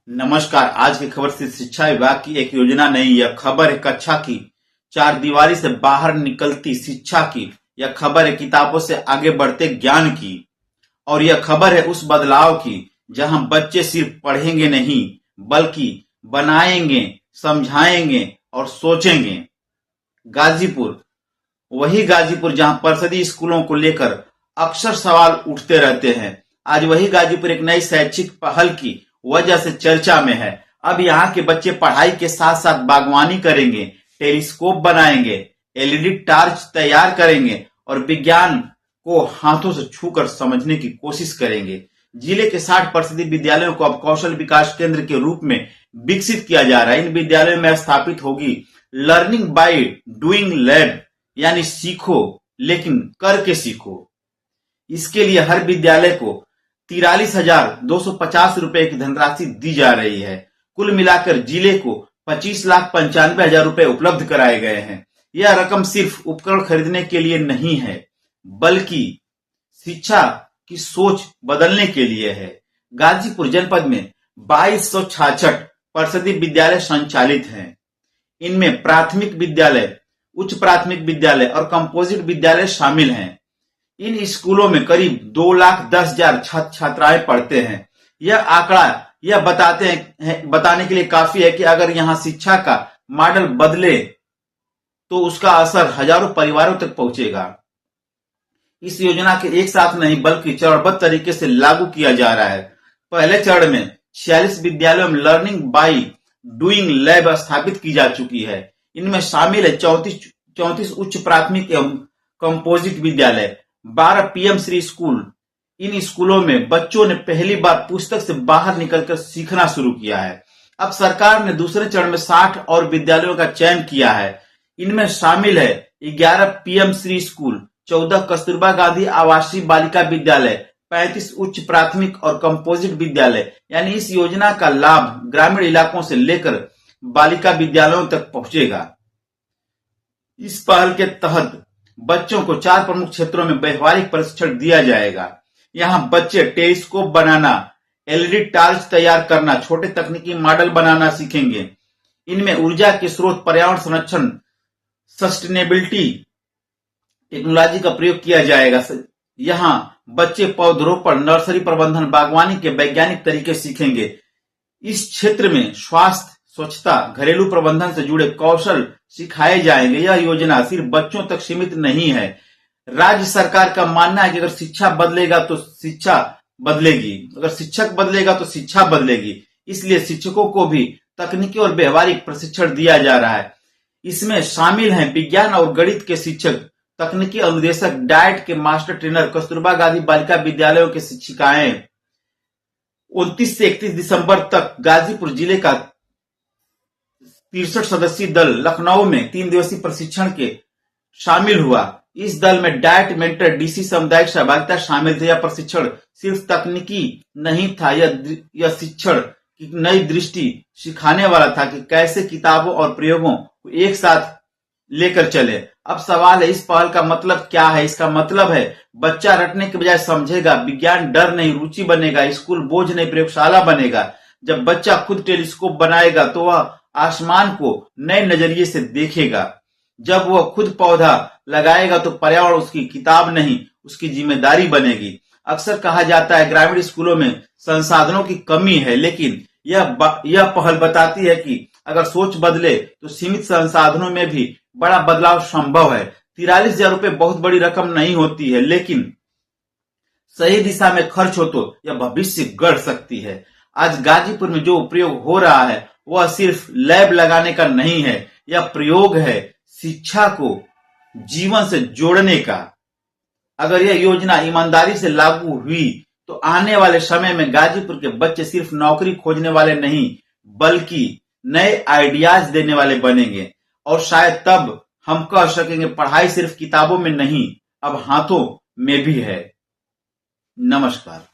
नमस्कार। आज की खबर से शिक्षा विभाग की एक योजना नहीं, यह खबर है कक्षा की चार दीवारी से बाहर निकलती शिक्षा की। यह खबर है किताबों से आगे बढ़ते ज्ञान की। और यह खबर है उस बदलाव की जहां बच्चे सिर्फ पढ़ेंगे नहीं बल्कि बनाएंगे, समझाएंगे और सोचेंगे। गाजीपुर, वही गाजीपुर जहां परिषदीय स्कूलों को लेकर अक्सर सवाल उठते रहते हैं, आज वही गाजीपुर एक नई शैक्षिक पहल की वजह से चर्चा में है। अब यहाँ के बच्चे पढ़ाई के साथ साथ बागवानी करेंगे, टेलीस्कोप बनाएंगे, एलईडी टार्च तैयार करेंगे और विज्ञान को हाथों से छूकर समझने की कोशिश करेंगे। जिले के 60 परिषदीय विद्यालयों को अब कौशल विकास केंद्र के रूप में विकसित किया जा रहा है। इन विद्यालयों में स्थापित होगी लर्निंग बाय डूइंग लैब, यानी सीखो लेकिन करके सीखो। इसके लिए हर विद्यालय को 43,250 रुपए की धनराशि दी जा रही है। कुल मिलाकर जिले को 25,95,000 रुपए उपलब्ध कराए गए हैं। यह रकम सिर्फ उपकरण खरीदने के लिए नहीं है बल्कि शिक्षा की सोच बदलने के लिए है। गाजीपुर जनपद में 2266 परिषदीय विद्यालय संचालित हैं। इनमें प्राथमिक विद्यालय, उच्च प्राथमिक विद्यालय और कंपोजिट विद्यालय शामिल हैं। इन स्कूलों में करीब 2,10,000 छात्र छात्राएं पढ़ते हैं। यह आंकड़ा यह बताने के लिए काफी है कि अगर यहाँ शिक्षा का मॉडल बदले तो उसका असर हजारों परिवारों तक पहुंचेगा। इस योजना के एक साथ नहीं बल्कि चरणबद्ध तरीके से लागू किया जा रहा है। पहले चरण में 46 विद्यालयों में लर्निंग बाय डूइंग लैब स्थापित की जा चुकी है। इनमें शामिल है 34 उच्च प्राथमिक एवं कंपोजिट विद्यालय, 12 पीएम श्री स्कूल। इन स्कूलों में बच्चों ने पहली बार पुस्तक से बाहर निकलकर सीखना शुरू किया है। अब सरकार ने दूसरे चरण में 60 और विद्यालयों का चयन किया है। इनमें शामिल है 11 पीएम श्री स्कूल, 14 कस्तूरबा गांधी आवासीय बालिका विद्यालय, 35 उच्च प्राथमिक और कंपोजिट विद्यालय। यानी इस योजना का लाभ ग्रामीण इलाकों से लेकर बालिका विद्यालयों तक पहुंचेगा। इस पहल के तहत बच्चों को 4 प्रमुख क्षेत्रों में व्यवहारिक प्रशिक्षण दिया जाएगा। यहाँ बच्चे टेलीस्कोप बनाना, एलईडी टार्च तैयार करना, छोटे तकनीकी मॉडल बनाना सीखेंगे। इनमें ऊर्जा के स्रोत, पर्यावरण संरक्षण, सस्टेनेबिलिटी टेक्नोलॉजी का प्रयोग किया जाएगा। यहाँ बच्चे पौधरोपण, नर्सरी प्रबंधन, बागवानी के वैज्ञानिक तरीके सीखेंगे। इस क्षेत्र में स्वास्थ्य, स्वच्छता, घरेलू प्रबंधन से जुड़े कौशल सिखाए जाएंगे। यह योजना सिर्फ बच्चों तक सीमित नहीं है। राज्य सरकार का मानना है कि अगर शिक्षा बदलेगा तो शिक्षा बदलेगी, अगर शिक्षक बदलेगा तो शिक्षा बदलेगी। इसलिए शिक्षकों को भी तकनीकी और व्यवहारिक प्रशिक्षण दिया जा रहा है। इसमें शामिल हैं विज्ञान और गणित के शिक्षक, तकनीकी अनुदेशक, डाइट के मास्टर ट्रेनर, कस्तूरबा गांधी बालिका विद्यालयों की शिक्षिकाएं। 29 से 31 दिसंबर तक गाजीपुर जिले का 63 सदस्यीय दल लखनऊ में 3 दिवसीय प्रशिक्षण के शामिल हुआ। इस दल में डाइट मेंटर, डीसी सामुदायिक सहभागिता शामिल थे। यह प्रशिक्षण सिर्फ तकनीकी नहीं था, यह शिक्षण की नई दृष्टि सिखाने वाला था कि कैसे किताबों और प्रयोगों को एक साथ लेकर चले। अब सवाल है, इस पहल का मतलब क्या है? इसका मतलब है बच्चा रटने के बजाय समझेगा, विज्ञान डर नहीं रुचि बनेगा, स्कूल बोझ नहीं प्रयोगशाला बनेगा। जब बच्चा खुद टेलीस्कोप बनाएगा तो वह आसमान को नए नजरिए से देखेगा। जब वह खुद पौधा लगाएगा तो पर्यावरण उसकी किताब नहीं, उसकी जिम्मेदारी बनेगी। अक्सर कहा जाता है ग्रामीण स्कूलों में संसाधनों की कमी है, लेकिन यह पहल बताती है कि अगर सोच बदले तो सीमित संसाधनों में भी बड़ा बदलाव संभव है। 43,000 रुपए बहुत बड़ी रकम नहीं होती है, लेकिन सही दिशा में खर्च हो तो यह भविष्य गढ़ सकती है। आज गाजीपुर में जो प्रयोग हो रहा है वह सिर्फ लैब लगाने का नहीं है, यह प्रयोग है शिक्षा को जीवन से जोड़ने का। अगर यह योजना ईमानदारी से लागू हुई तो आने वाले समय में गाजीपुर के बच्चे सिर्फ नौकरी खोजने वाले नहीं बल्कि नए आइडियाज देने वाले बनेंगे। और शायद तब हम कह सकेंगे पढ़ाई सिर्फ किताबों में नहीं, अब हाथों में भी है। नमस्कार।